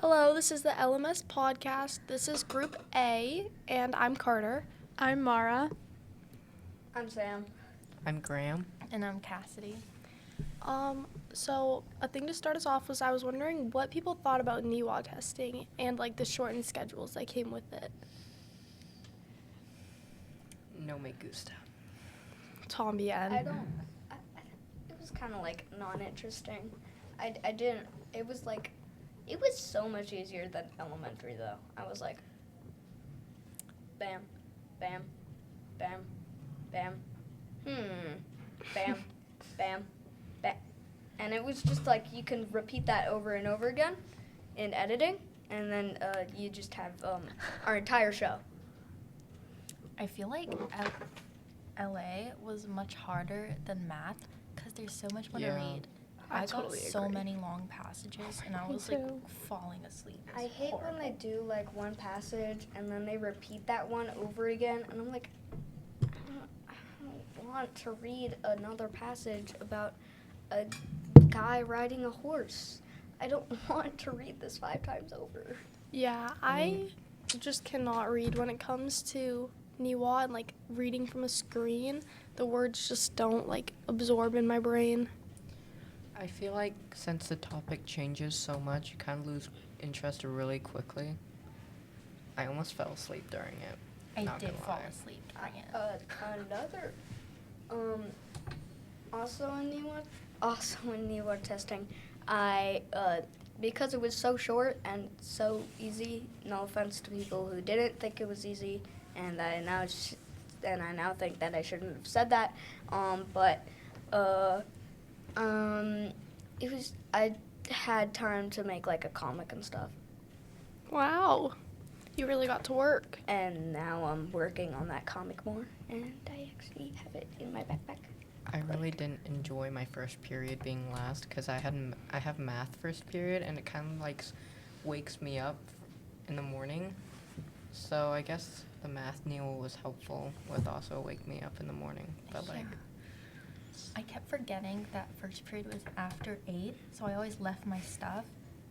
Hello, this is the LMS podcast. This is Group A, and I'm Carter. I'm Mara. I'm Sam. I'm Graham. And I'm Cassidy. So a thing to start us off was I was wondering what people thought about NEWA testing and like the shortened schedules that came with it. No me gusta. Tambien. It was kind of like non-interesting. I didn't, it was so much easier than elementary though. I was like, bam, bam, bam, bam, bam, bam, bam. And it was just like you can repeat that over and over again in editing, and then you just have our entire show. I feel like LA was much harder than math because there's so much more to read. I totally got so agree. many long passages and I was like falling asleep. I hate when they do like one passage and then they repeat that one over again, and I'm like, I don't want to read another passage about a guy riding a horse. I don't want to read this 5 times over. Yeah, I just cannot read when it comes to NEWA and like reading from a screen. The words just don't like absorb in my brain. I feel like since the topic changes so much, you kind of lose interest really quickly. I almost fell asleep during it. I not did gonna fall lie. asleep during it. Another, also in NEWA testing, I because it was so short and so easy. No offense to people who didn't think it was easy, and I now think that I shouldn't have said that. It was, I had time to make like a comic and stuff, Wow, you really got to work. and now I'm working on that comic more, and I actually have it in my backpack. I really didn't enjoy my first period being last because I have math first period, and it kind of like wakes me up in the morning. So I guess the math NEWA was helpful with also wake me up in the morning. But like, I kept forgetting that first period was after 8, so I always left my stuff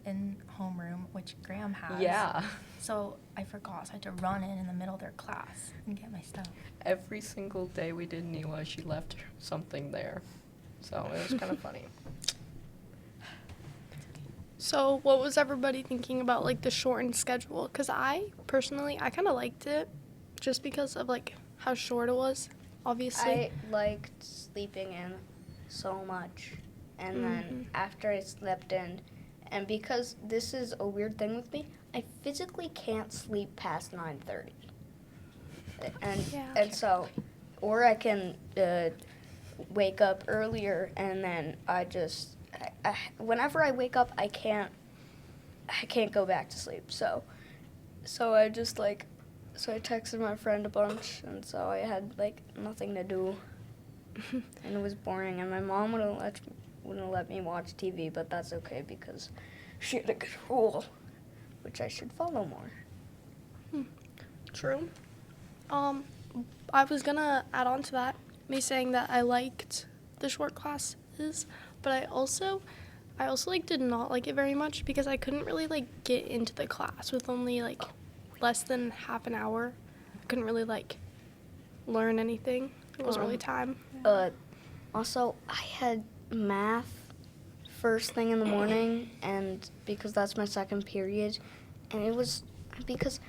in homeroom, which Graham has. yeah, So I forgot, so I had to run in the middle of their class and get my stuff. every single day we did NEWA, she left something there. So it was kind of funny. So what was everybody thinking about like the shortened schedule? Because I personally kind of liked it just because of like how short it was, obviously. I liked sleeping in so much, and then after I slept in, and because this is a weird thing with me, I physically can't sleep past 9:30, and so, or I can wake up earlier, and then I whenever I wake up, I can't go back to sleep. So I just like. So I texted my friend a bunch, and so I had like nothing to do, and it was boring. And my mom wouldn't let me watch TV, but that's okay because she had a good rule, which I should follow more. True. I was gonna add on to that, me saying that I liked the short classes, but I also like did not like it very much because I couldn't really like get into the class with only like less than half an hour. I couldn't really like learn anything. It wasn't really time. Also, I had math first thing in the morning, and because that's my second period, and it was because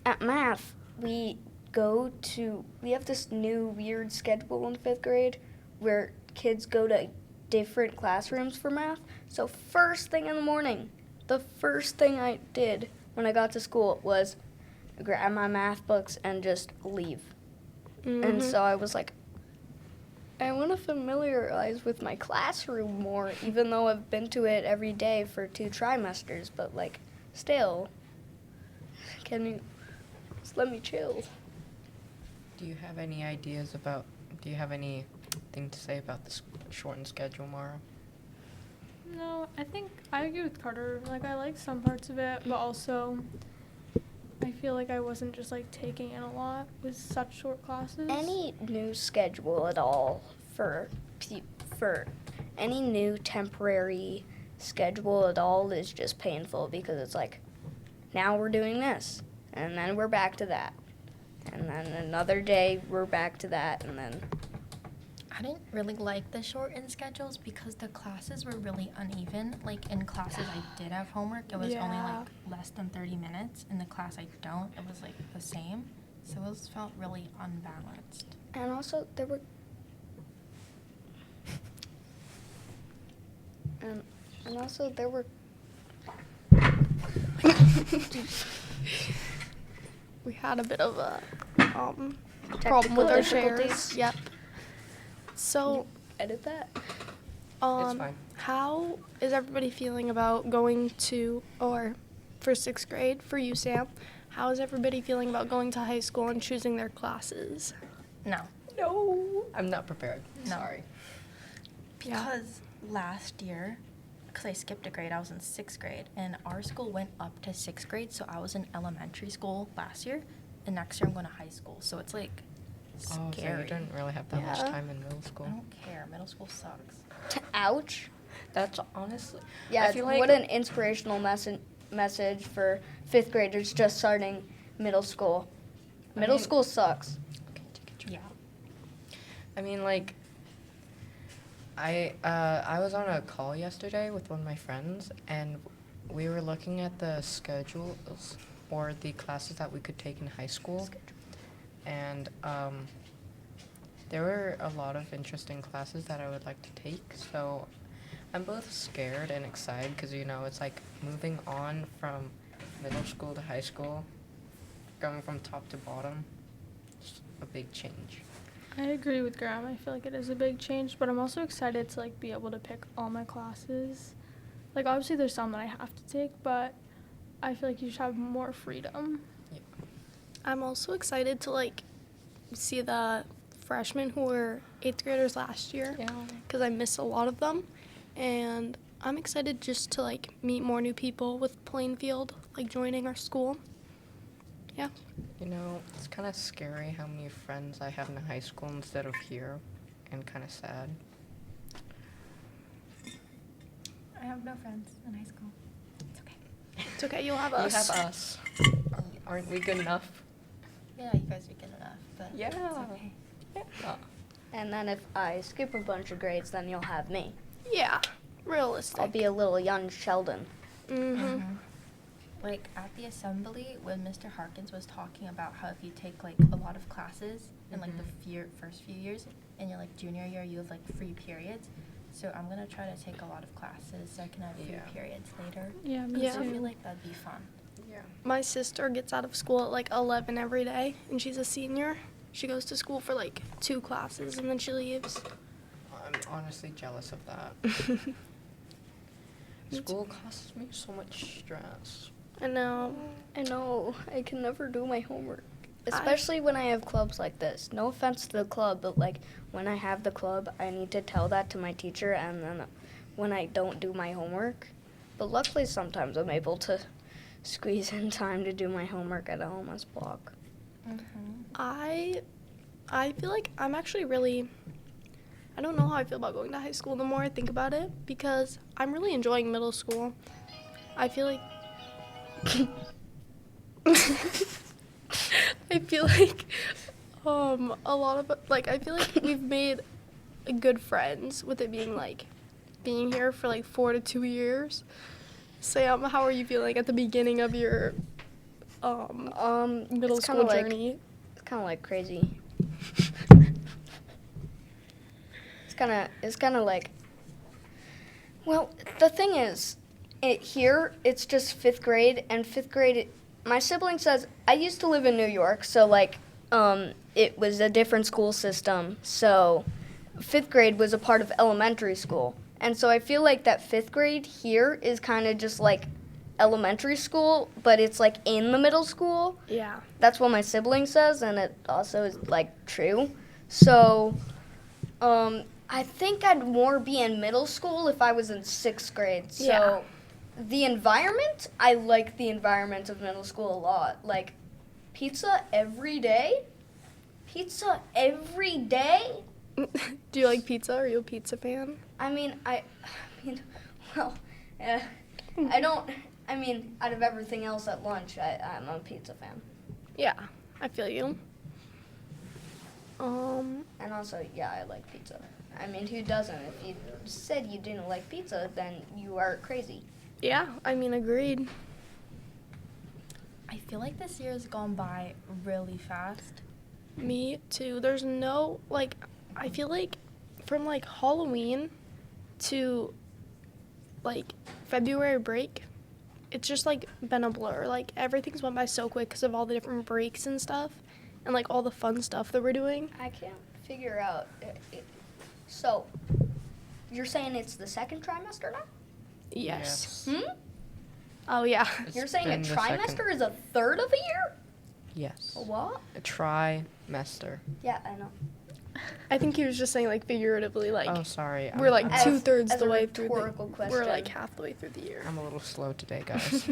at math we have this new weird schedule in 5th grade where kids go to different classrooms for math. So first thing in the morning, the first thing I did when I got to school was grab my math books and just leave. And so I was like, I want to familiarize with my classroom more, even though I've been to it every day for 2 trimesters, but like, still, can you just let me chill? Do you have any anything to say about the shortened schedule, Mara? No, I think I agree with Carter. Like, I like some parts of it, but also I feel like I wasn't just like taking in a lot with such short classes. Any new schedule at all for any new temporary schedule at all is just painful because it's like, now we're doing this, and then we're back to that. And then another day, we're back to that, and then... I didn't really like the shortened schedules because the classes were really uneven. Like, in classes I did have homework, it was only, Yeah. like, less than 30 minutes. In the class I don't, it was, like, the same. So it felt really unbalanced. And also, there were... and also, there were... We had a bit of a problem Technical with our difficulties. shares. Yep. So, Edit that. It's fine. how is everybody feeling about going to, or for 6th grade, for you, Sam, how is everybody feeling about going to high school and choosing their classes? No. No, I'm not prepared. No. Sorry. Yeah. Because last year, because I skipped a grade, I was in 6th grade, and our school went up to 6th grade, so I was in elementary school last year, and next year I'm going to high school. So it's like Oh, so scary. you didn't really have that much Yeah. time in middle school. I don't care. Middle school sucks. Ouch. That's honestly. Yeah, I feel like what an inspirational message for 5th graders just starting middle school. Middle mean- school sucks. Okay, take it. Yeah. I mean, like, I was on a call yesterday with one of my friends, and we were looking at the schedules or the classes that we could take in high school, and there were a lot of interesting classes that I would like to take. So I'm both scared and excited because it's like moving on from middle school to high school, going from top to bottom. It's a big change. I agree with Graham. I feel like it is a big change, but I'm also excited to like be able to pick all my classes. Like obviously there's some that I have to take, but I feel like you should have more freedom. I'm also excited to like see the freshmen who were 8th graders last year Yeah. because I miss a lot of them, and I'm excited just to like meet more new people with Plainfield like joining our school. Yeah. It's kind of scary how many friends I have in high school instead of here, and kind of sad. I have no friends in high school. It's okay. It's okay, you'll have You us. have us. Aren't we good enough? Yeah, you guys are good enough, but Yeah. it's okay. Yeah. And then if I skip a bunch of grades, then you'll have me. Yeah, realistic. I'll be a little young Sheldon. Mm-hmm. Like at the assembly when Mr. Harkins was talking about how if you take like a lot of classes in like the first few years, in your like junior year you have like free periods. So I'm gonna try to take a lot of classes so I can have free Yeah. periods later. Yeah, me Yeah. So I feel too. like that'd be fun. Yeah. My sister gets out of school at like 11 every day, and she's a senior. She goes to school for like 2 classes, and then she leaves. I'm honestly jealous of that. School causes me so much stress. I know. I know, I can never do my homework. Especially when I have clubs like this. No offense to the club, but like when I have the club, I need to tell that to my teacher, and then when I don't do my homework. But luckily sometimes I'm able to squeeze in time to do my homework at a LMS block. I feel like I'm actually really, I don't know how I feel about going to high school the more I think about it, because I'm really enjoying middle school. I feel like I feel like a lot of like I feel like we've made good friends with it being like being here for like 4 to 2 years. Sam, how are you feeling at the beginning of your middle It's school kinda like- journey? It's kind of like crazy. It's kind of like, well, the thing is, here it's just 5th grade, and 5th grade, my sibling says, I used to live in New York, so like, it was a different school system, so 5th grade was a part of elementary school. And so I feel like that 5th grade here is kind of just like elementary school, but it's like in the middle school. Yeah. That's what my sibling says, and it also is like true. So, I think I'd more be in middle school if I was in 6th grade. So, Yeah. the environment, I like the environment of middle school a lot. Like, pizza every day? Pizza every day? Do you like pizza? Are you a pizza fan? I mean, well, I mean, out of everything else at lunch, I'm a pizza fan. Yeah, I feel you. And also, yeah, I like pizza. I mean, who doesn't? If you said you didn't like pizza, then you are crazy. Yeah, I mean, agreed. I feel like this year has gone by really fast. Me too. There's no, like, I feel like from, like, Halloween to, like, February break, it's just, like, been a blur. Like, everything's went by so quick because of all the different breaks and stuff and, like, all the fun stuff that we're doing. I can't figure out. So, you're saying it's the second trimester now? Yes. Hmm? Oh, yeah. It's You're saying a been the second- trimester is a third of a year? Yes. What? A trimester. Yeah, I know. I think he was just saying, like, figuratively, like, Oh, sorry. we're, like, As- 2/3 as the a way through the rhetorical We're, question. like, half the way through the year. I'm a little slow today, guys.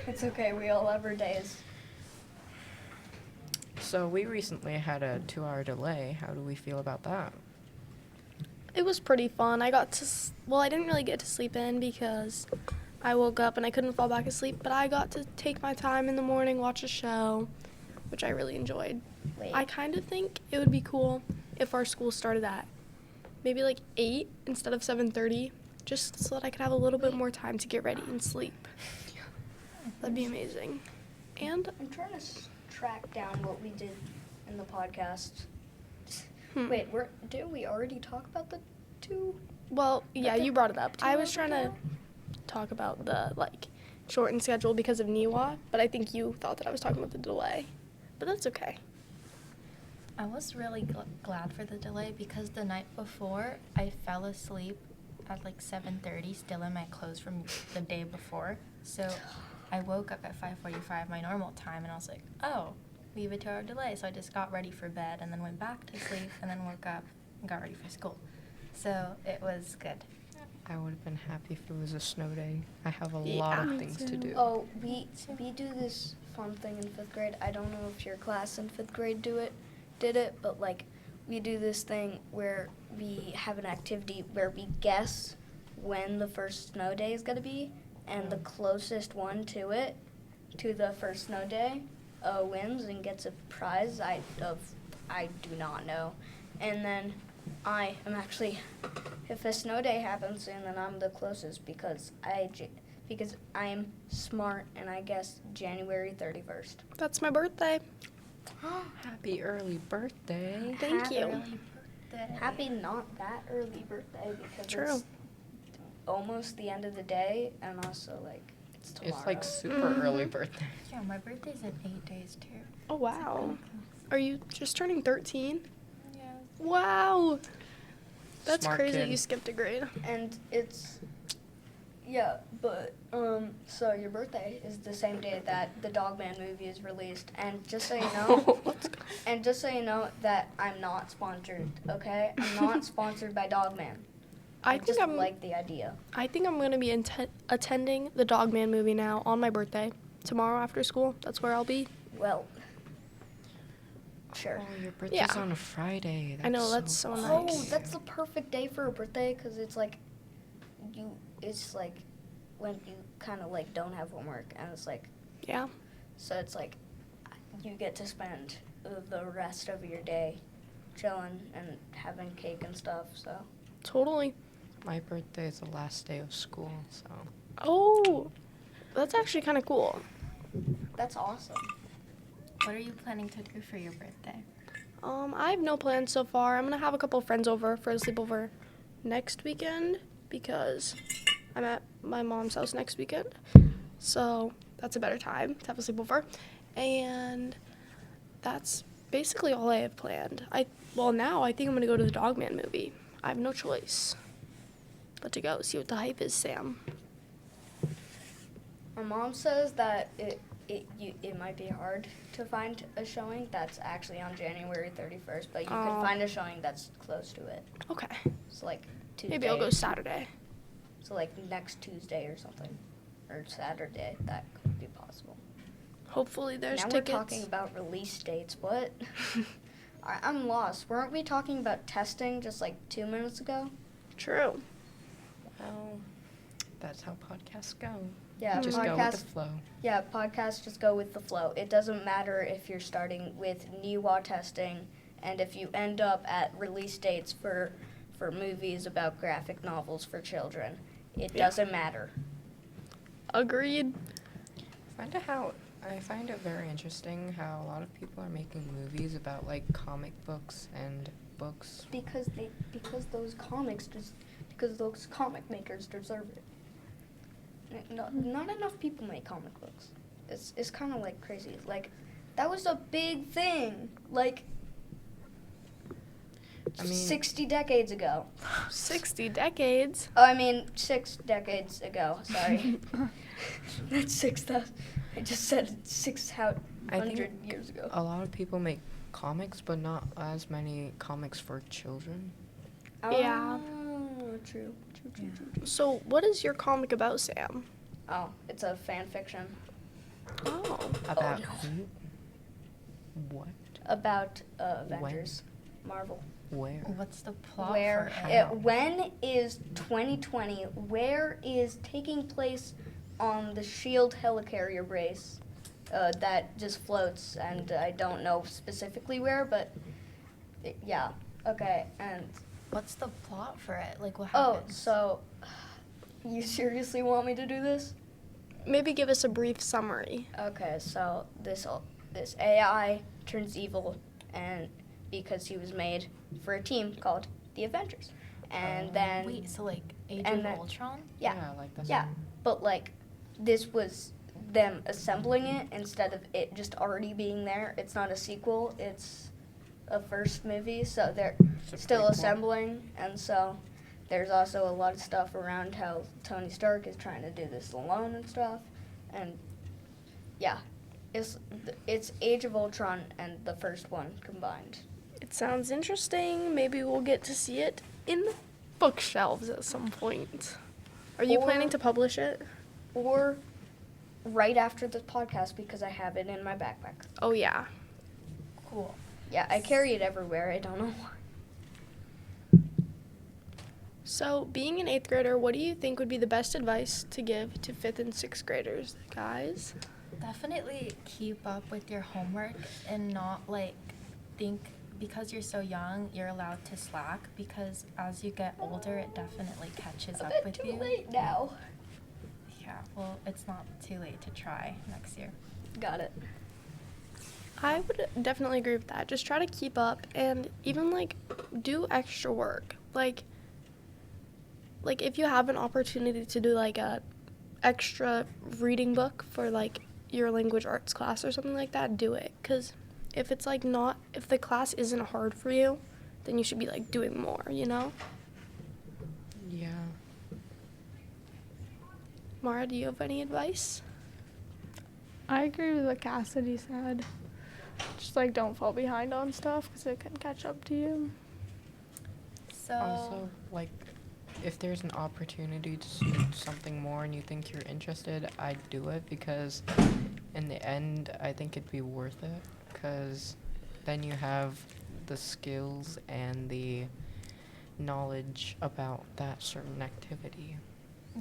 It's okay, we all have our days. So we recently had a 2-hour delay. How do we feel about that? It was pretty fun. I got to, I didn't really get to sleep in because I woke up and I couldn't fall back asleep, but I got to take my time in the morning, watch a show, which I really enjoyed. Wait. I kind of think it would be cool if our school started at maybe like 8 instead of 7:30, just so that I could have a little bit more time to get ready and sleep. That'd be amazing. And I'm trying to track down what we did in the podcast. Wait, didn't we already talk about the two? well, yeah, Okay. you brought it up. I was 2 hours trying to ago? talk about the like shortened schedule because of NIWA, but I think you thought that I was talking about the delay. But that's okay. I was really glad for the delay because the night before I fell asleep at like 7:30, still in my clothes from the day before. So I woke up at 5:45, my normal time, and I was like, oh, we have a 2-hour delay. So I just got ready for bed and then went back to sleep and then woke up and got ready for school. So it was good. I would have been happy if it was a snow day. I have a lot Yeah. of Me things to do. Oh, we do this fun thing in 5th grade. I don't know if your class in 5th grade did it, but like we do this thing where we have an activity where we guess when the first snow day is gonna be, and the closest one to it, to the first snow day, wins and gets a prize. I do not know, and then I am actually, if a snow day happens soon, then I'm the closest because I'm smart and I guess January 31st. That's my birthday. Happy early birthday. Thank Happy you. Early birthday. Happy not that early birthday because True. it's almost the end of the day and also like it's tomorrow. It's like super Mhm. early birthday. Yeah, my birthday's in 8 days too. Oh, wow. Are you just turning 13? Yeah. Wow. That's Smart crazy kid. that you skipped a grade. And it's but so your birthday is the same day that the Dogman movie is released, and just so you know, and just so you know that I'm not sponsored, okay? I'm not sponsored by Dogman. I just think I'm like the idea. I think I'm going to be attending the Dogman movie now on my birthday. Tomorrow after school. That's where I'll be. Well, sure. Oh, your birthday's Yeah. on a Friday. I know, that's so nice. Oh, that's the perfect day for a birthday because it's like when you kind of like don't have homework and it's like, Yeah. so it's like you get to spend the rest of your day chilling and having cake and stuff. So Totally. My birthday is the last day of school, so Oh, that's actually kind of cool. that's awesome. What are you planning to do for your birthday? I have no plans so far. I'm going to have a couple of friends over for a sleepover next weekend because I'm at my mom's house next weekend. So that's a better time to have a sleepover. And that's basically all I have planned. Now I think I'm going to go to the Dogman movie. I have no choice but to go see what the hype is, Sam. My mom says that it might be hard to find a showing that's actually on January 31st, but you Oh. can find a showing that's close to it. Okay. So like Tuesday. Maybe I'll go Saturday. So like next Tuesday or something, or Saturday. That could be possible. Hopefully there's now tickets. we're talking about release dates. What? I'm lost. Weren't we talking about testing just like 2 minutes ago? True. well, That's how podcasts go. Yeah, Just go with the flow. Yeah, podcasts just go with the flow. It doesn't matter if you're starting with NEWA testing, and if you end up at release dates for movies about graphic novels for children. It doesn't matter. Agreed. I find it very interesting how a lot of people are making movies about like comic books and books. Because those comic makers deserve it. Not enough people make comic books. It's kind of like crazy. Like, that was a big thing. Like, I mean, 60 decades ago. 60 decades. Oh, I mean, 6 decades ago. Sorry. That's 6,000. I just said 600 I think years ago. a lot of people make comics, but not as many comics for children. Yeah. Oh, true. So, what is your comic about, Sam? Oh, it's a fan fiction Oh. About no. who? What? about Avengers, Marvel. Where? What's the plot Where for it? when is 2020? Where is taking place on the Shield helicarrier base that just floats, and I don't know specifically where, but yeah. Okay, and What's the plot for it? Like, what oh, happens? so you seriously want me to do this? Maybe give us a brief summary. Okay, so this AI turns evil, and because he was made for a team called the Avengers, and then Wait, so like Age and of then- Ultron? yeah. Like that's Yeah, but like this was them assembling it instead of it just already being there. It's not a sequel, it's a first movie, so they're It's a still prequel. assembling, and so there's also a lot of stuff around how Tony Stark is trying to do this alone and stuff, and yeah, it's Age of Ultron and the first one combined. It sounds interesting. Maybe we'll get to see it in the bookshelves at some point. Are you Or- planning to publish it? Or right after this podcast, because I have it in my backpack. Oh, yeah. Cool. Yeah, I carry it everywhere. I don't know why. So, being an 8th grader, what do you think would be the best advice to give to 5th and 6th graders, guys? Definitely keep up with your homework and not like think because you're so young you're allowed to slack, because as you get older it definitely catches A up bit with too you. late now. Yeah, well, it's not too late to try next year. Got it. I would definitely agree with that. Just try to keep up and even like do extra work. Like if you have an opportunity to do like a extra reading book for like your language arts class or something like that, do it. 'Cause if it's like if the class isn't hard for you, then you should be like doing more, you know? Yeah. Mara, do you have any advice? I agree with what Cassidy said. Just like don't fall behind on stuff because it can catch up to you. So Also, like, if there's an opportunity to do something more and you think you're interested, I'd do it, because in the end, I think it'd be worth it, because then you have the skills and the knowledge about that certain activity.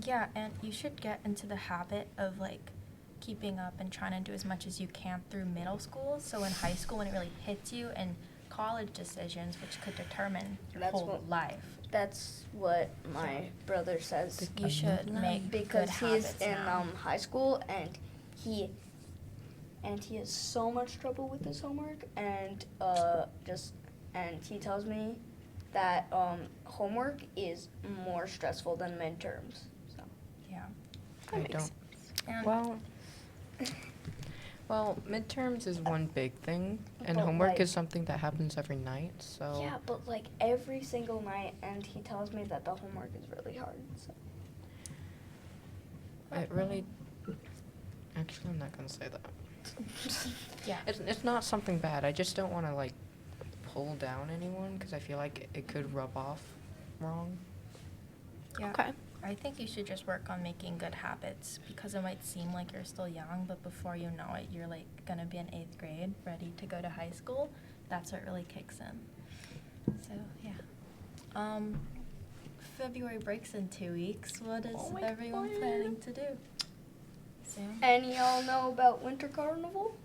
yeah, and you should get into the habit of like keeping up and trying to do as much as you can through middle school, so in high school when it really hits you, and college decisions which could determine your That's whole what- life. That's what my brother says. You should make good Because he's habits in now. high school, and he has so much trouble with his homework, and he tells me that homework is more stressful than midterms. So Yeah. That I makes don't. sense. And Well, midterms is one big thing, and But, homework like- is something that happens every night, so... yeah, but like every single night, and he tells me that the homework is really hard. So. It really... Actually, I'm not going to say that. yeah. It's not something bad. I just don't want to, like, pull down anyone, because I feel like it could rub off wrong. Yeah. Okay. I think you should just work on making good habits, because it might seem like you're still young, but before you know it, you're like gonna be in 8th grade, ready to go to high school. That's what really kicks in. So yeah. February breaks in 2 weeks. What is Oh my everyone God. planning to do? Sam? And y'all know about Winter Carnival?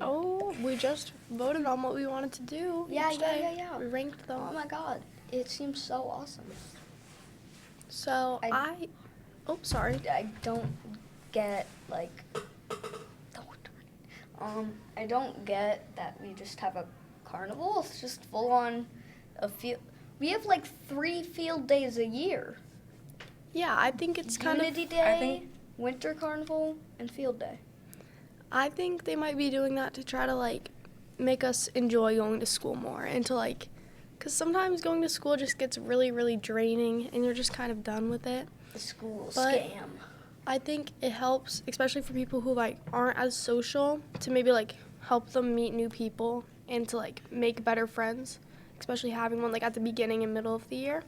Oh, we just voted on what we wanted to do. Yeah, each yeah, day. yeah, yeah. We ranked them. Oh my god, it seems so awesome. So oh, sorry. I don't get I don't get that we just have a carnival. It's just full on a field. We have like 3 field days a year. Yeah, I think it's kind of. Unity Day, Winter Carnival, and Field Day. I think they might be doing that to try to like make us enjoy going to school more and to like, because sometimes going to school just gets really, really draining and you're just kind of done with it. The school But- scam. I think it helps, especially for people who like aren't as social, to maybe like help them meet new people and to like make better friends, especially having one like at the beginning and middle of the year,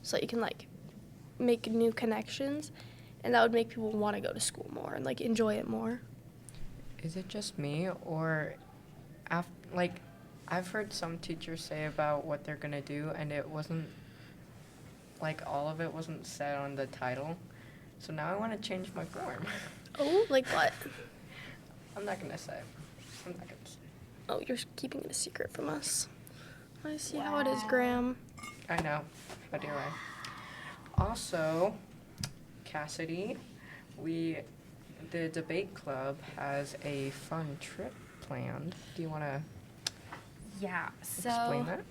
so that you can like make new connections, and that would make people want to go to school more and like enjoy it more. Is it just me, or I've heard some teachers say about what they're gonna do, and it wasn't like all of it wasn't said on the title. So now I want to change my form. Oh, like what? I'm not gonna say. I'm not gonna say. Oh, you're keeping it a secret from us. I see how it is, Graham. I know. How dare I? Also, Cassidy, the debate club has a fun trip planned. Do you want to Yeah, so explain that?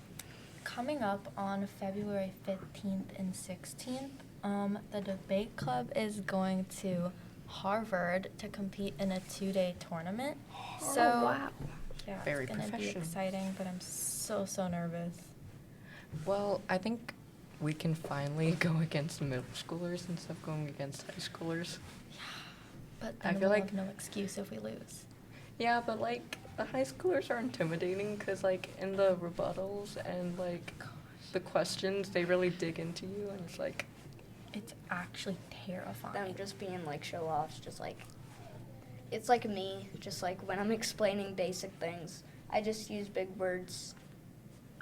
coming up on February 15th and 16th, the debate club is going to Harvard to compete in a 2-day tournament. So Oh, wow. yeah, Very it's gonna be professional. exciting, but I'm so nervous. Well, I think we can finally go against middle schoolers instead of going against high schoolers. But I then feel we'll like- have no excuse if we lose. Yeah, but like the high schoolers are intimidating because like in the rebuttals and like the questions, they really dig into you, and it's like, It's actually terrifying. Them just being like show offs, just like it's like me, just like when I'm explaining basic things, I just use big words,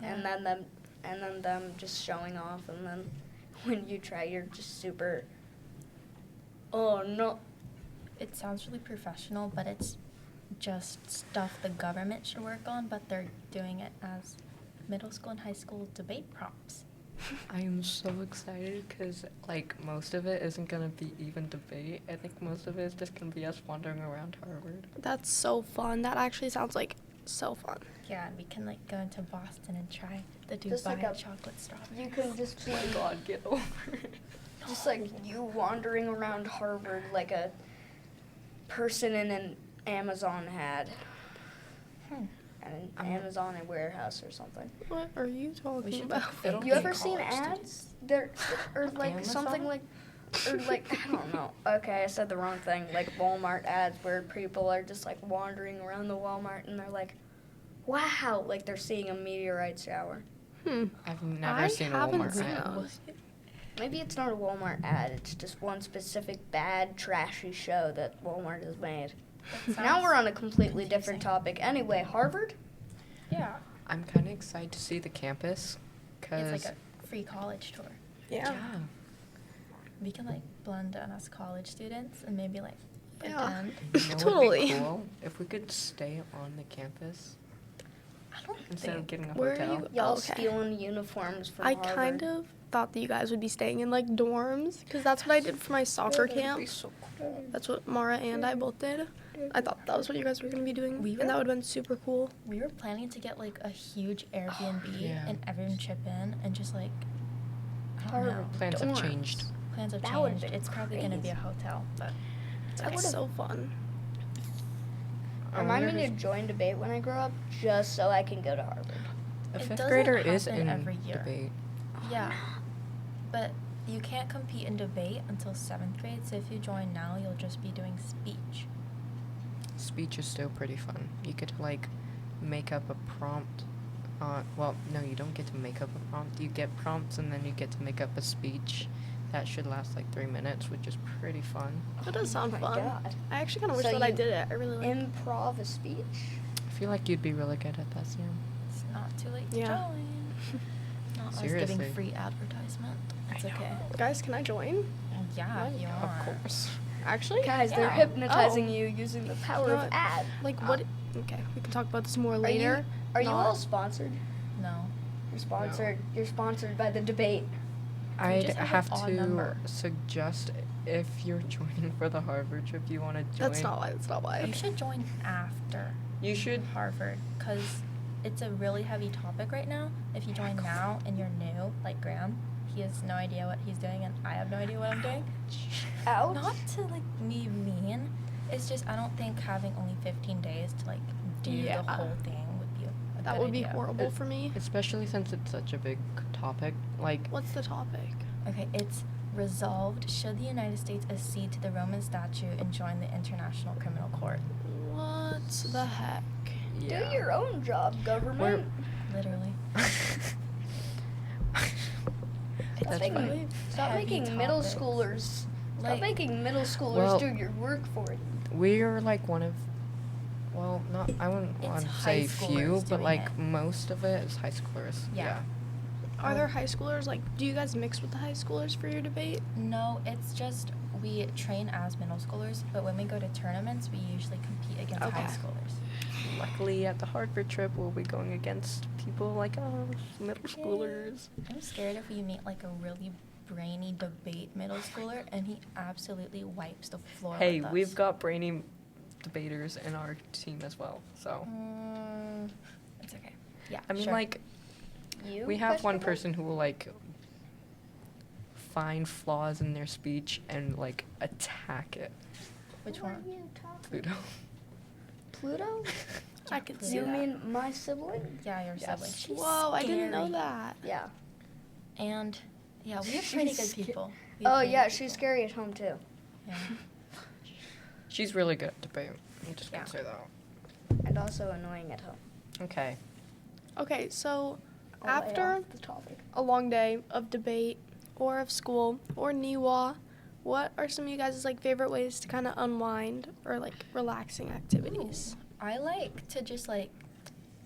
and Yeah. then them just showing off, and then when you try, you're just super. Oh no! It sounds really professional, but it's just stuff the government should work on, but they're doing it as middle school and high school debate prompts. I am so excited because like most of it isn't gonna be even debate. I think most of it is just gonna be us wandering around Harvard. That's so fun. That actually sounds like so fun. Yeah, and we can like go into Boston and try the Just Dubai like a- chocolate strawberry. You can just be Oh my God, get over it. just like you wandering around Harvard like a person in an Amazon ad, Hmm. an I'm- Amazon warehouse or something. What are you We talking should about? look fake You ever college seen ads? students. There or like Amazon? something like or like I don't know. Okay, I said the wrong thing. Like Walmart ads where people are just like wandering around the Walmart and they're like, "Wow!" Like they're seeing a meteorite shower. I've never I seen a haven't Walmart seen ad. those. Maybe it's not a Walmart ad. It's just one specific bad, trashy show that Walmart has made. That Now sounds we're on a completely different confusing. topic. Anyway, Harvard. Yeah. I'm kind of excited to see the campus because It's like a free college tour. Yeah. We can like blend in as college students and maybe like Yeah. pretend. You know what would Totally. be cool? If we could stay on the campus I don't instead of think getting a Where are hotel. you- Y'all okay. stealing uniforms from I Harvard. kind of thought that you guys would be staying in like dorms because that's what I did for my soccer That'd be camp. so cool. That's what Mara and I both did. I thought that was what you guys were going to be doing, We and that were- would have been super cool. we were planning to get like a huge Airbnb Yeah. and everyone chip in and just like I don't Harvard know. Plans have dorms. changed. Plans have That would've changed. been It's probably gonna be a hotel, but That's would've- so fun. Remind me to join debate when I grow up, just so I can go to Harvard. A It fifth doesn't grader is happen in every year. debate. yeah. But you can't compete in debate until 7th grade, so if you join now, you'll just be doing speech. Speech is still pretty fun. You could like make up a prompt. Well, no, you don't get to make up a prompt. You get prompts and then you get to make up a speech. That should last like 3 minutes, which is pretty fun. That does sound my fun. God. I actually kind of wish So that I you did it. I really like Improv a speech. I feel like you'd be really good at that, Sam. It's not too late to Yeah. join. Not us Seriously. giving free advertisement. It's okay. Guys, can I join? Yeah, if you Of want. course. Actually? Guys, they're Yeah. hypnotizing Oh. you using the power No, of ad. Like, what? Okay, we can talk about this more Are later. you Not- all sponsored? No. You're sponsored. You're sponsored by the debate. I'd just have an have odd to number. suggest if you're joining for the Harvard trip, you want to join. That's not why. That's not why. You should join after You should. Harvard because it's a really heavy topic right now. If you join now and you're new, like Graham, he has no idea what he's doing and I have no idea what I'm doing. Ouch. Not to like be mean. It's just I don't think having only 15 days to like do Yeah. the whole thing would be a That good would be idea. horrible for me. Especially since it's such a big topic. Like, What's the topic? Okay, it's resolved. Should the United States accede to the Roman Statute and join the International Criminal Court? What the heck? yeah. Do your own job, government. Literally. That's Stop fine. making, stop Heavy making middle topics. schoolers. Stop Like- making middle schoolers Well- do your work for you. We're like one of, well, not, I wouldn't It's want to high say few, schoolers but doing like it. most of it is high schoolers. Yeah. Are there high schoolers? Like, do you guys mix with the high schoolers for your debate? No, it's just we train as middle schoolers, but when we go to tournaments, we usually compete against high Okay. schoolers. Luckily, at the Harvard trip, we'll be going against people like us, middle schoolers. I'm scared if we meet like a really brainy debate middle schooler and he absolutely wipes the floor Hey, with us. we've got brainy debaters in our team as well, so. It's okay. Yeah, I mean, sure. like, You? we have one questionable? person who will, like, find flaws in their speech and, like, attack it. Which Who are one? you talking- Pluto. Pluto? I could Pluto. see You that. mean my sibling? Yeah, your Yes. sibling. She's Whoa, I didn't know scary. that. Yeah. And yeah, we have pretty good She's sca- people. We have Oh pretty yeah, good she's people. scary at home too. Yeah. She's really good at debate. I'm just gonna Yeah. say that. And also annoying at home. Okay. Okay, so I'll lay after off the topic. a long day of debate or of school or NIWA, what are some of you guys' like favorite ways to kind of unwind or like relaxing activities? I like to just like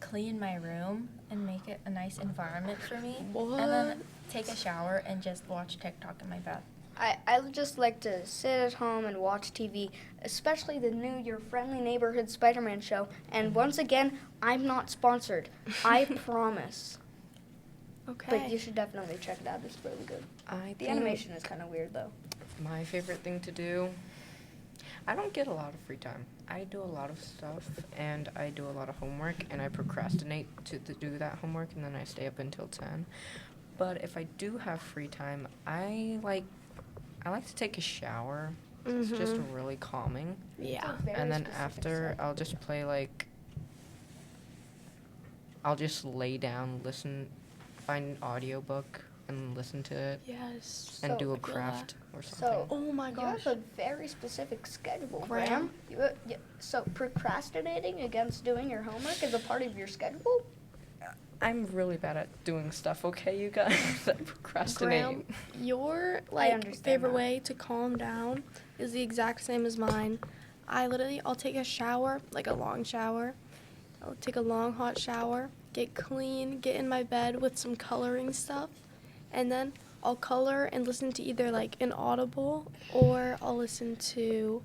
clean my room and make it a nice environment for me. What? And then take a shower and just watch TikTok in my bed. I just like to sit at home and watch TV, especially the new Your Friendly Neighborhood Spider-Man show. And once again, I'm not sponsored. I promise. Okay. But you should definitely check it out. It's really good. I The think animation is kind of weird though. my favorite thing to do, I don't get a lot of free time. I do a lot of stuff, and I do a lot of homework, and I procrastinate to do that homework, and then I stay up until 10. But if I do have free time, I like to take a shower. It's just Mhm. really calming. Yeah. Very And then specific after, stuff. I'll just play like, I'll just lay down, find an audiobook and listen to it, Yes. and So- do a I feel craft or So- something. Oh my You gosh. have a very specific schedule, Graham? Graham. So procrastinating against doing your homework is a part of your schedule? I'm really bad at doing stuff, okay, you guys? I procrastinate. Graham, your like understand favorite that. way to calm down is the exact same as mine. I'll take a shower, like a long shower. I'll take a long hot shower, get clean, get in my bed with some coloring stuff, and then I'll color and listen to either like an Audible or I'll listen to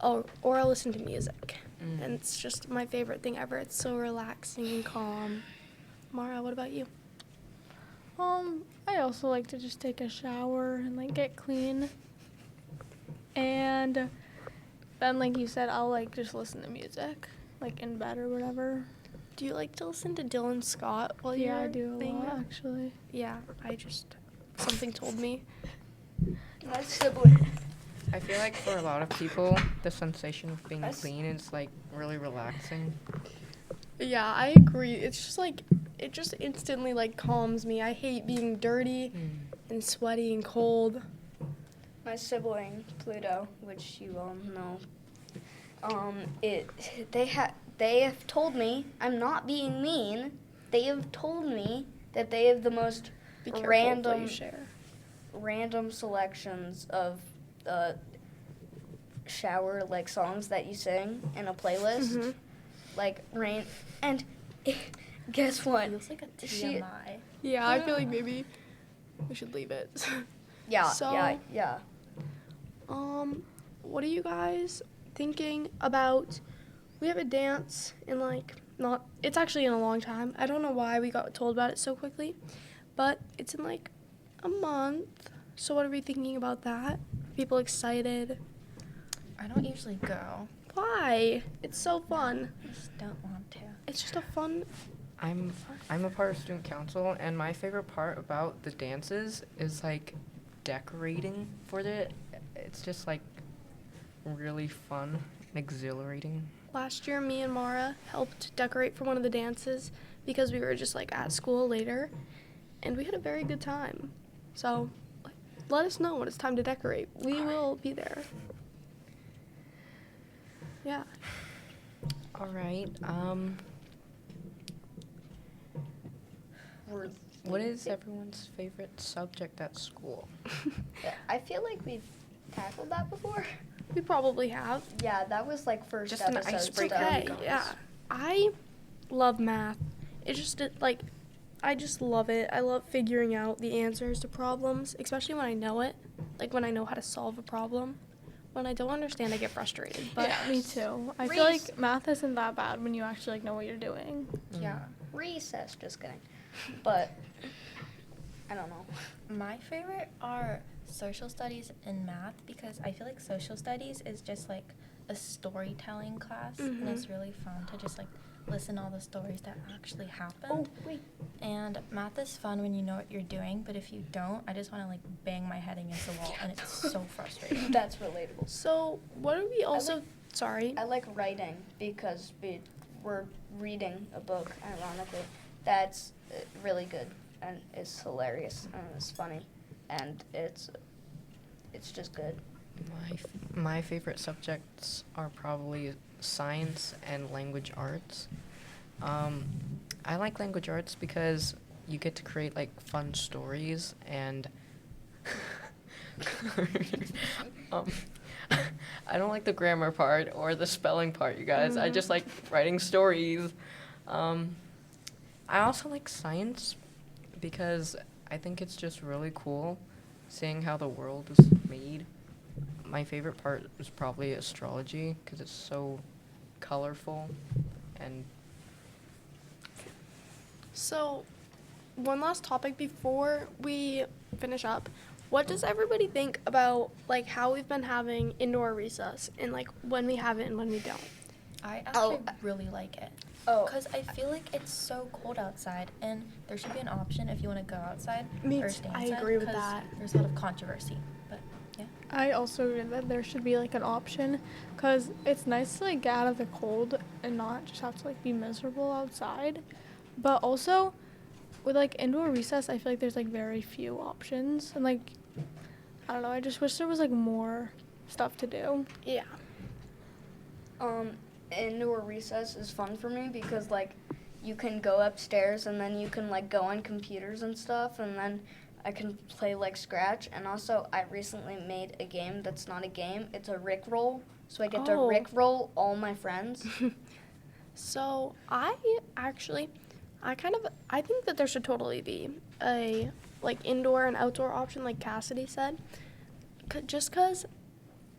or I'll listen to music. Mm. And it's just my favorite thing ever. It's so relaxing and calm. Mara, what about you? I also like to just take a shower and like get clean. And then like you said, I'll like just listen to music, like in bed or whatever. Do you like to listen to Dylan Scott while Yeah, you're I do a being lot there? actually. Yeah, something told me. My sibling. I feel like for a lot of people, the sensation of being That's- clean is like really relaxing. Yeah, I agree. It's just like it just instantly like calms me. I hate being dirty and sweaty and cold. My sibling Pluto, which you all know, they have told me, I'm not being mean. They have told me that they have the most Be careful what you share. random selections of shower like songs that you sing in a playlist, Mhm. like rain. And guess what? Feels like a She- TMI. Yeah, I feel like maybe we should leave it. Yeah, So- yeah. What are you guys thinking about? We have a dance in it's actually in a long time. I don't know why we got told about it so quickly, but it's in like a month. So what are we thinking about that? People excited? I don't usually go. Why? It's so fun. I just don't want to. It's just a fun. I'm a part of student council, and my favorite part about the dances is like decorating for it. It's just like really fun and exhilarating. Last year, me and Mara helped decorate for one of the dances because we were just like at school later, and we had a very good time. So, let us know when it's time to decorate. We will be there. Yeah. All right. We're What is everyone's favorite subject at school? I feel like we've tackled that before. We probably have. Yeah, that was like first Just an episode icebreaker, stuff. Okay, yeah. I love math. I just love it. I love figuring out the answers to problems, especially when I know it. Like when I know how to solve a problem. When I don't understand, I get frustrated. But Yeah, me too. I Reese. feel like math isn't that bad when you actually like know what you're doing. Yeah. Recess, just kidding. But I don't know. My favorite are social studies and math because I feel like social studies is just like a storytelling class and it's really fun to just like listen to all the stories that actually happened. Wait. And math is fun when you know what you're doing, but if you don't, I just want to like bang my head against the wall and it's so frustrating. That's relatable. so what are we also? Sorry. I like writing because we're reading a book, ironically. That's really good and it's hilarious and it's funny and it's just good. My favorite subjects are probably science and language arts. I like language arts because you get to create like fun stories and I don't like the grammar part or the spelling part, you guys. I just like writing stories. I also like science because I think it's just really cool seeing how the world is made. My favorite part is probably astrology because it's so colorful and So, one last topic before we finish up. What does everybody think about like how we've been having indoor recess and like when we have it and when we don't? I actually really like it. Oh. Because I feel like it's so cold outside, and there should be an option if you want to go outside Me or too. stay I inside. agree with 'cause that. There's a lot of controversy, but yeah. I also agree that there should be like an option because it's nice to like get out of the cold and not just have to like be miserable outside. But also with like indoor recess, I feel like there's like very few options and like I don't know. I just wish there was like more stuff to do. Yeah. Indoor recess is fun for me because like you can go upstairs and then you can like go on computers and stuff and then I can play like Scratch and also I recently made a game that's not a game, it's a Rickroll. So I get to Oh. Rickroll all my friends. So I think that there should totally be a like indoor and outdoor option like Cassidy said. Just because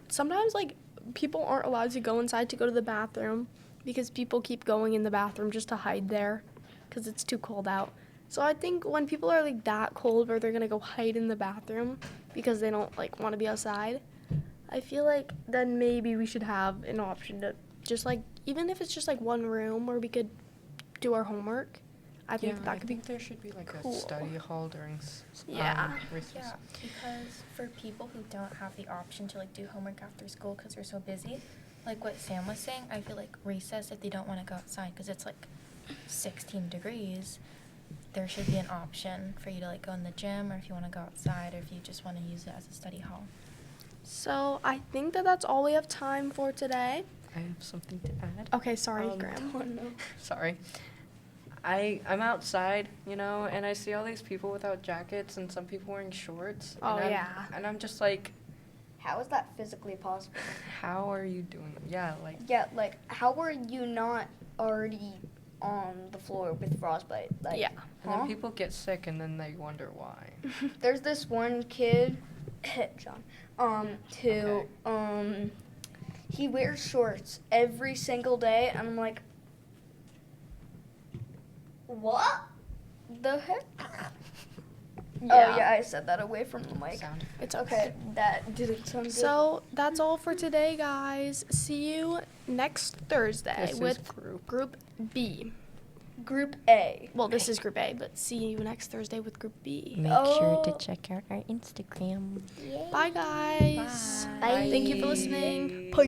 sometimes like people aren't allowed to go inside to go to the bathroom because people keep going in the bathroom just to hide there because it's too cold out. So I think when people are like that cold where they're gonna go hide in the bathroom because they don't like want to be outside, I feel like then maybe we should have an option to just like even if it's just like one room where we could do our homework. I think that could be there should be like cool. a study hall during Yeah. recess. Yeah, because for people who don't have the option to like do homework after school because they're so busy, like what Sam was saying, I feel like recess if they don't want to go outside because it's like 16 degrees, there should be an option for you to like go in the gym or if you want to go outside or if you just want to use it as a study hall. So I think that that's all we have time for today. I have something to add. Okay, sorry, Graham. Oh no. Sorry. I'm outside, you know, and I see all these people without jackets and some people wearing shorts. Oh, and yeah. And I'm just like, How is that physically possible? how are you doing? Yeah, like Yeah, like how are you not already on the floor with frostbite. Like, Yeah. And huh? then people get sick and then they wonder why. There's this one kid, John, who, he wears shorts every single day, and I'm like, what the heck? Yeah. Oh, yeah, I said that away from the mic. Sound effect. It's Okay, that didn't sound good. So that's all for today, guys. See you next Thursday This is with group. Group B. Group A. Well, this is Group A, but see you next Thursday with Group B. Make sure to check out our Instagram. Bye, guys. Bye. Thank you for listening.